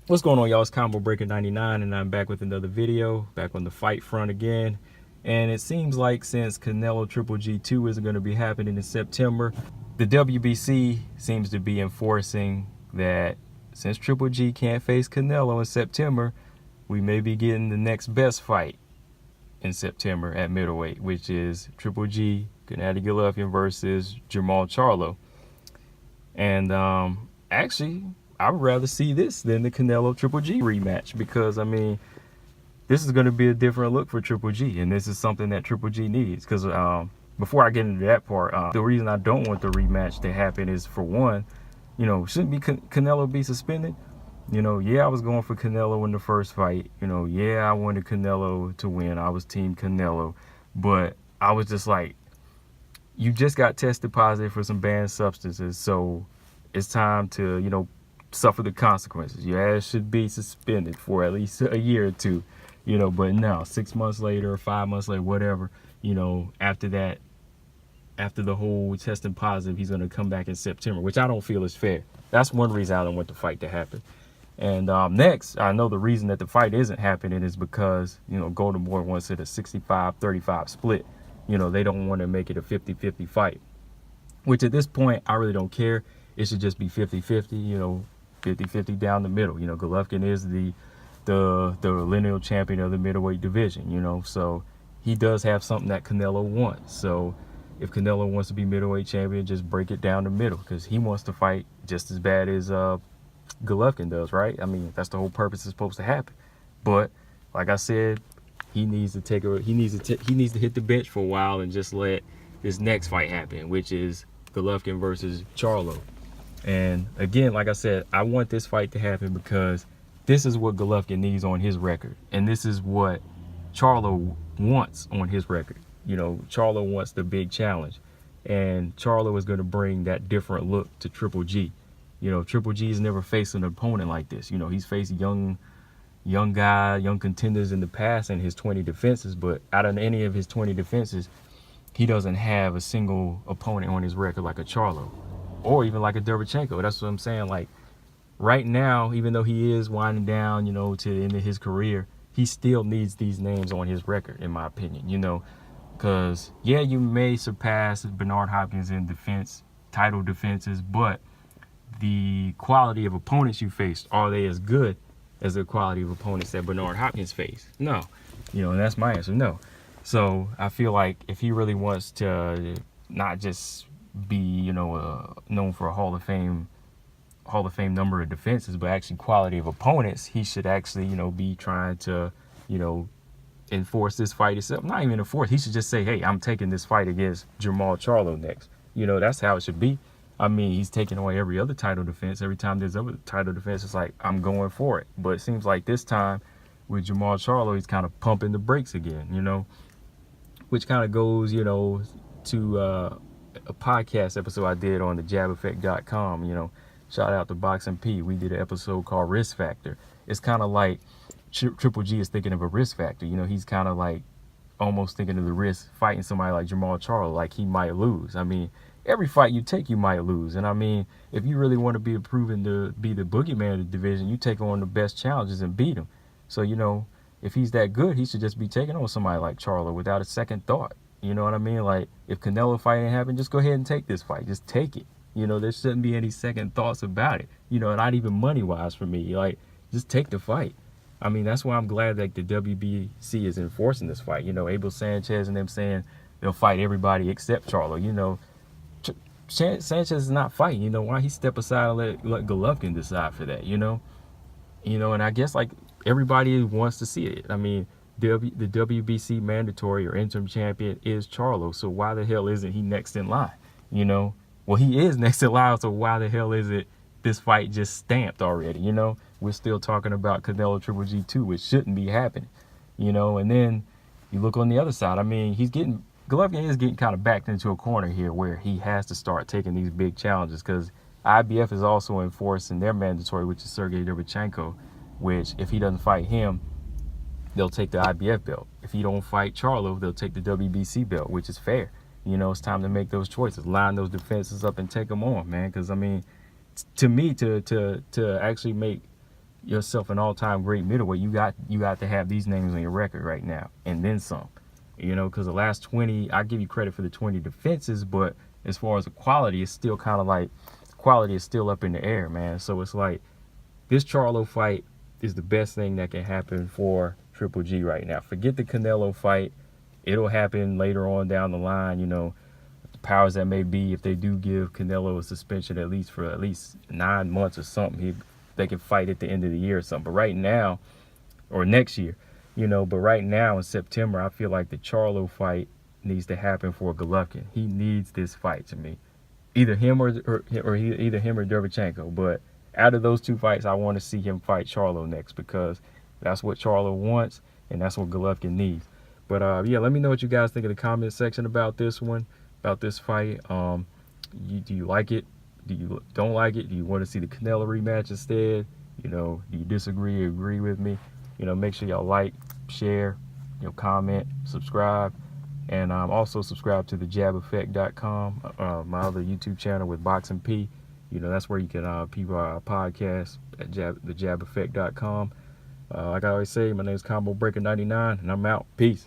What's going on, y'all? It's Combo Breaker 99, and I'm back with another video, back on the fight front again. And it seems like since Canelo Triple G2 isn't going to be happening in September, the WBC seems to be enforcing that since Triple G can't face Canelo in September, we may be getting the next best fight in September at middleweight, which is Triple G, Golovkin versus Jermall Charlo. And actually, I would rather see this than the Canelo Triple G rematch, because I mean, this is going to be a different look for Triple G, and this is something that Triple G needs. Because before I get into that part, the reason I don't want the rematch to happen is, for one, shouldn't be Canelo be suspended? Yeah, I was going for Canelo in the first fight. Yeah, I wanted Canelo to win. I was team Canelo, but I was just like, you just got tested positive for some banned substances, so it's time to, suffer the consequences. Your ass should be suspended for at least a year or two, but now 6 months later or 5 months later, whatever, after that, after the whole testing positive, he's going to come back in September, which I don't feel is fair. That's one reason I don't want the fight to happen. And next, I know the reason that the fight isn't happening is because, Golden Boy wants it a 65-35 split. They don't want to make it a 50-50 fight, which at this point, I really don't care. It should just be 50-50, 50-50 down the middle. Golovkin is the lineal champion of the middleweight division, so he does have something that Canelo wants. So if Canelo wants to be middleweight champion, just break it down the middle, because he wants to fight just as bad as Golovkin does, right? I mean, that's the whole purpose is supposed to happen. But like I said, he needs to hit the bench for a while and just let this next fight happen, which is Golovkin versus Charlo. And again, like I said, I want this fight to happen because this is what Golovkin needs on his record, and this is what Charlo wants on his record. Charlo wants the big challenge, and Charlo is going to bring that different look to Triple G. Triple G has never faced an opponent like this. He's faced young contenders in the past in his 20 defenses, but out of any of his 20 defenses, he doesn't have a single opponent on his record like a Charlo, or even like a Derevchenko. That's what I'm saying. Like, right now, even though he is winding down, to the end of his career, he still needs these names on his record, in my opinion, because, yeah, you may surpass Bernard Hopkins in title defenses, but the quality of opponents you faced, are they as good as the quality of opponents that Bernard Hopkins faced? No. And that's my answer, no. So I feel like if he really wants to not just be, known for a Hall of Fame number of defenses, but actually quality of opponents, he should actually, be trying to, enforce this fight itself. Not even enforce. He should just say, hey, I'm taking this fight against Jermall Charlo next. That's how it should be. I mean, he's taking away every other title defense. Every time there's other title defense, it's like, I'm going for it. But it seems like this time with Jermall Charlo, he's kind of pumping the brakes again, which kind of goes, to a podcast episode I did on the jabeffect.com. Shout out to Boxing P. We did an episode called Risk Factor. It's kind of like Triple G is thinking of a risk factor. He's kind of like almost thinking of the risk fighting somebody like Jermall Charlo, like he might lose. I mean, every fight you take, you might lose. And I mean, if you really want to be proven to be the boogeyman of the division, you take on the best challenges and beat him. So, if he's that good, he should just be taking on somebody like Charlo without a second thought. You know what I mean? Like, if Canelo fighting happened, just go ahead and take this fight. Just take it. There shouldn't be any second thoughts about it. Not even money-wise for me. Like, just take the fight. I mean, that's why I'm glad that the WBC is enforcing this fight. Abel Sanchez and them saying they'll fight everybody except Charlo. Sanchez is not fighting. Why he step aside and let Golovkin decide for that, and I guess, like, everybody wants to see it. I mean, the WBC mandatory or interim champion is Charlo, so why the hell isn't he next in line? Well, he is next in line, so why the hell is it this fight just stamped already? We're still talking about Canelo Triple G2, which shouldn't be happening, and then you look on the other side. I mean, Golovkin is getting kind of backed into a corner here where he has to start taking these big challenges, because IBF is also enforcing their mandatory, which is Sergey Derevchenko, which if he doesn't fight him, they'll take the IBF belt. If he don't fight Charlo, they'll take the WBC belt, which is fair. It's time to make those choices, line those defenses up and take them on, man. Because I mean, to me, to actually make yourself an all-time great middleweight, you got to have these names on your record right now, and then some. You know, because the last 20, I give you credit for the 20 defenses, but as far as the quality, it's still kind of like, quality is still up in the air, man. So it's like, this Charlo fight is the best thing that can happen for Triple G right now. Forget the Canelo fight. It'll happen later on down the line, you know, the powers that may be, if they do give Canelo a suspension at least 9 months or something, they can fight at the end of the year or something. But right now, or next year, you know, but right now in September, I feel like the Charlo fight needs to happen for Golovkin. He needs this fight to me. Either him or Derevchenko. But out of those two fights, I want to see him fight Charlo next, because that's what Charlo wants and that's what Golovkin needs. But yeah, let me know what you guys think in the comment section about this one, about this fight. Do you like it? Do you don't like it? Do you want to see the Canelo rematch instead? You know, do you disagree or agree with me? You know, make sure y'all like, share, you know, comment, subscribe, and also subscribe to thejabeffect.com, my other YouTube channel with Boxing P. You know, that's where you can peep our podcast at thejabeffect.com. Like I always say, my name is Combo Breaker 99, and I'm out. Peace.